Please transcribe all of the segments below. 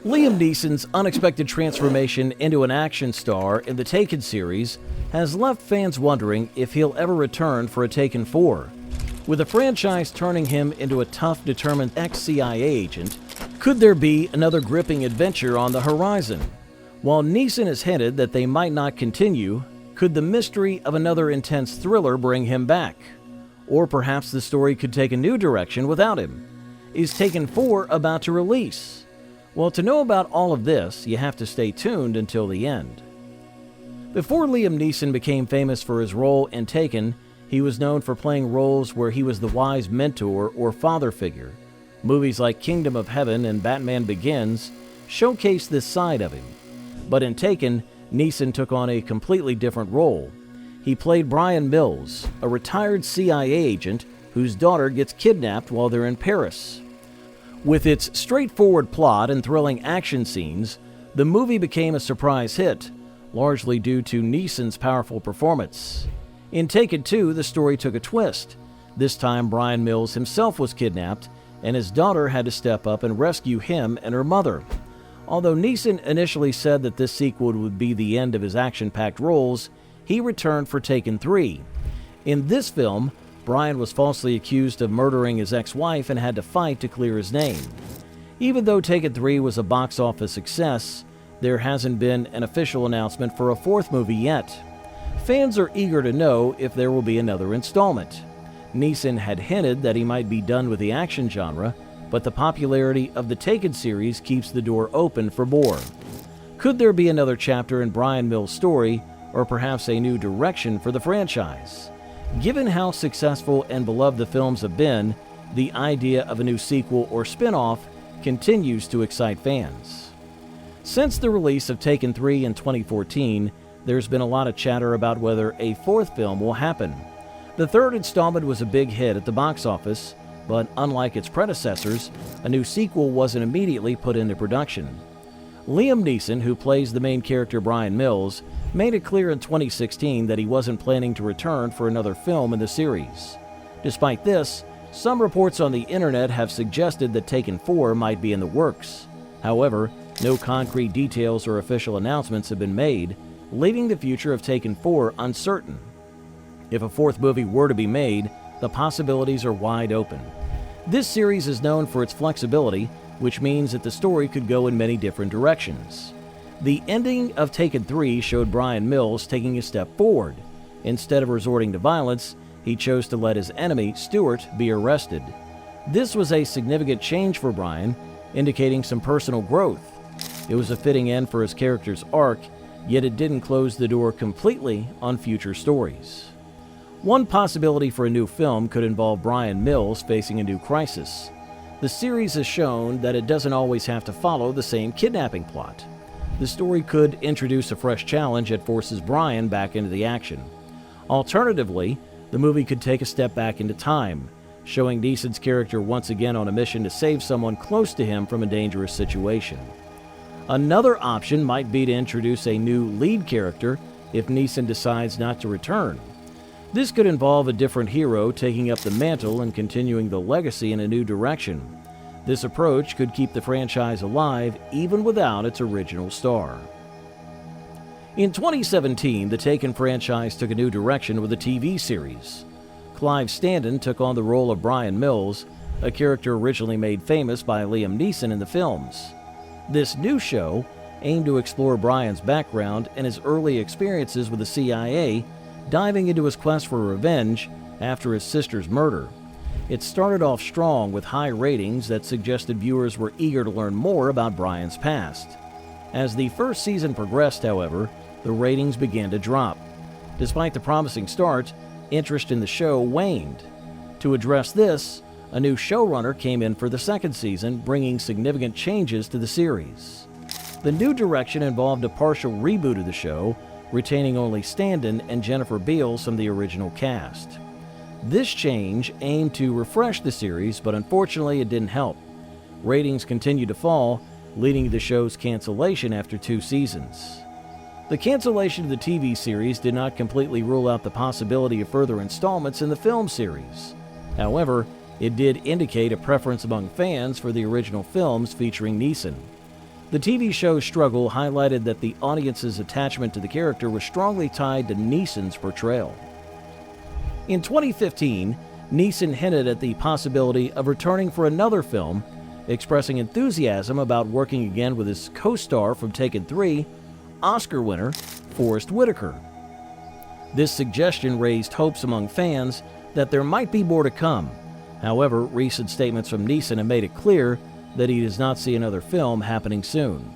Liam Neeson's unexpected transformation into an action star in the Taken series has left fans wondering if he'll ever return for a Taken 4. With the franchise turning him into a tough, determined ex-CIA agent, could there be another gripping adventure on the horizon? While Neeson has hinted that they might not continue, could the mystery of another intense thriller bring him back? Or perhaps the story could take a new direction without him? Is Taken 4 about to release? Well, to know about all of this, you have to stay tuned until the end. Before Liam Neeson became famous for his role in Taken, he was known for playing roles where he was the wise mentor or father figure. Movies like Kingdom of Heaven and Batman Begins showcased this side of him. But in Taken, Neeson took on a completely different role. He played Brian Mills, a retired CIA agent whose daughter gets kidnapped while they're in Paris. With its straightforward plot and thrilling action scenes, the movie became a surprise hit, largely due to Neeson's powerful performance. In Taken 2, the story took a twist. This time, Brian Mills himself was kidnapped, and his daughter had to step up and rescue him and her mother. Although Neeson initially said that this sequel would be the end of his action-packed roles, he returned for Taken 3. In this film, Brian was falsely accused of murdering his ex-wife and had to fight to clear his name. Even though Taken 3 was a box office success, there hasn't been an official announcement for a fourth movie yet. Fans are eager to know if there will be another installment. Neeson had hinted that he might be done with the action genre, but the popularity of the Taken series keeps the door open for more. Could there be another chapter in Brian Mills' story, or perhaps a new direction for the franchise? Given how successful and beloved the films have been, the idea of a new sequel or spin-off continues to excite fans. Since the release of Taken 3 in 2014, there's been a lot of chatter about whether a fourth film will happen. The third installment was a big hit at the box office, but unlike its predecessors, a new sequel wasn't immediately put into production. Liam Neeson, who plays the main character Brian Mills, made it clear in 2016 that he wasn't planning to return for another film in the series. Despite this, some reports on the internet have suggested that Taken 4 might be in the works. However, no concrete details or official announcements have been made, leaving the future of Taken 4 uncertain. If a fourth movie were to be made, the possibilities are wide open. This series is known for its flexibility, which means that the story could go in many different directions. The ending of Taken 3 showed Brian Mills taking a step forward. Instead of resorting to violence, he chose to let his enemy, Stewart, be arrested. This was a significant change for Brian, indicating some personal growth. It was a fitting end for his character's arc, yet it didn't close the door completely on future stories. One possibility for a new film could involve Brian Mills facing a new crisis. The series has shown that it doesn't always have to follow the same kidnapping plot. The story could introduce a fresh challenge that forces Brian back into the action. Alternatively, the movie could take a step back into time, showing Neeson's character once again on a mission to save someone close to him from a dangerous situation. Another option might be to introduce a new lead character if Neeson decides not to return. This could involve a different hero taking up the mantle and continuing the legacy in a new direction. This approach could keep the franchise alive even without its original star. In 2017, the Taken franchise took a new direction with a TV series. Clive Standen took on the role of Brian Mills, a character originally made famous by Liam Neeson in the films. This new show aimed to explore Brian's background and his early experiences with the CIA, diving into his quest for revenge after his sister's murder. It started off strong with high ratings that suggested viewers were eager to learn more about Brian's past. As the first season progressed, however, the ratings began to drop. Despite the promising start, interest in the show waned. To address this, a new showrunner came in for the second season, bringing significant changes to the series. The new direction involved a partial reboot of the show, retaining only Standen and Jennifer Beals from the original cast. This change aimed to refresh the series, but unfortunately it didn't help. Ratings continued to fall, leading to the show's cancellation after 2 seasons. The cancellation of the TV series did not completely rule out the possibility of further installments in the film series. However, it did indicate a preference among fans for the original films featuring Neeson. The TV show's struggle highlighted that the audience's attachment to the character was strongly tied to Neeson's portrayal. In 2015, Neeson hinted at the possibility of returning for another film, expressing enthusiasm about working again with his co-star from Taken 3, Oscar winner Forrest Whitaker. This suggestion raised hopes among fans that there might be more to come. However, recent statements from Neeson have made it clear that he does not see another film happening soon.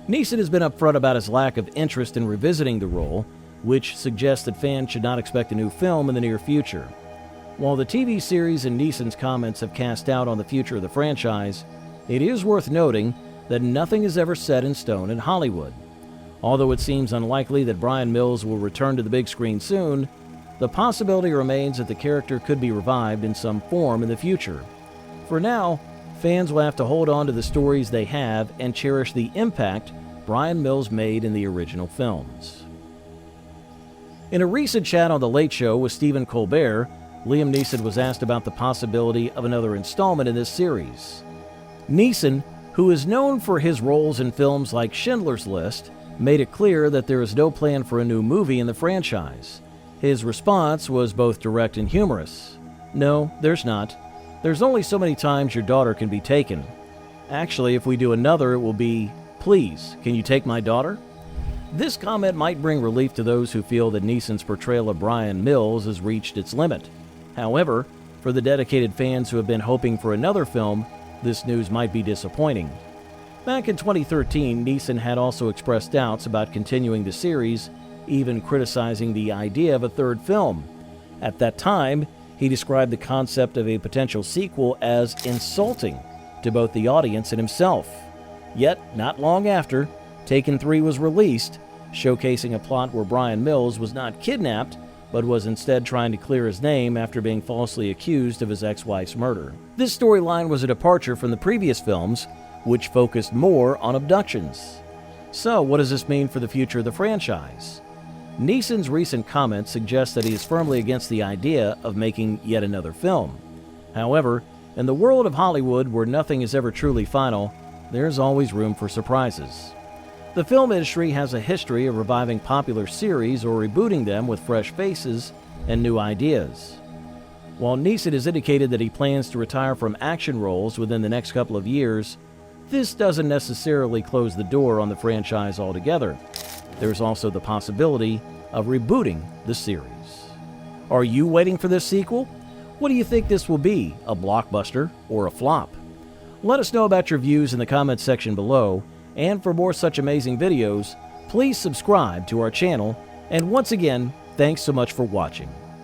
Neeson has been upfront about his lack of interest in revisiting the role, which suggests that fans should not expect a new film in the near future. While the TV series and Neeson's comments have cast doubt on the future of the franchise, it is worth noting that nothing is ever set in stone in Hollywood. Although it seems unlikely that Bryan Mills will return to the big screen soon, the possibility remains that the character could be revived in some form in the future. For now, fans will have to hold on to the stories they have and cherish the impact Bryan Mills made in the original films. In a recent chat on The Late Show with Stephen Colbert, Liam Neeson was asked about the possibility of another installment in this series. Neeson, who is known for his roles in films like Schindler's List, made it clear that there is no plan for a new movie in the franchise. His response was both direct and humorous. "No, there's not. There's only so many times your daughter can be taken. Actually, if we do another, it will be, 'Please, can you take my daughter?'" This comment might bring relief to those who feel that Neeson's portrayal of Bryan Mills has reached its limit. However, for the dedicated fans who have been hoping for another film, this news might be disappointing. Back in 2013, Neeson had also expressed doubts about continuing the series, even criticizing the idea of a third film. At that time, he described the concept of a potential sequel as insulting to both the audience and himself. Yet, not long after, Taken 3 was released, showcasing a plot where Bryan Mills was not kidnapped, but was instead trying to clear his name after being falsely accused of his ex-wife's murder. This storyline was a departure from the previous films, which focused more on abductions. So, what does this mean for the future of the franchise? Neeson's recent comments suggest that he is firmly against the idea of making yet another film. However, in the world of Hollywood where nothing is ever truly final, there's always room for surprises. The film industry has a history of reviving popular series or rebooting them with fresh faces and new ideas. While Neeson has indicated that he plans to retire from action roles within the next couple of years, this doesn't necessarily close the door on the franchise altogether. There's also the possibility of rebooting the series. Are you waiting for this sequel? What do you think this will be, a blockbuster or a flop? Let us know about your views in the comments section below, and for more such amazing videos, please subscribe to our channel, and once again, thanks so much for watching.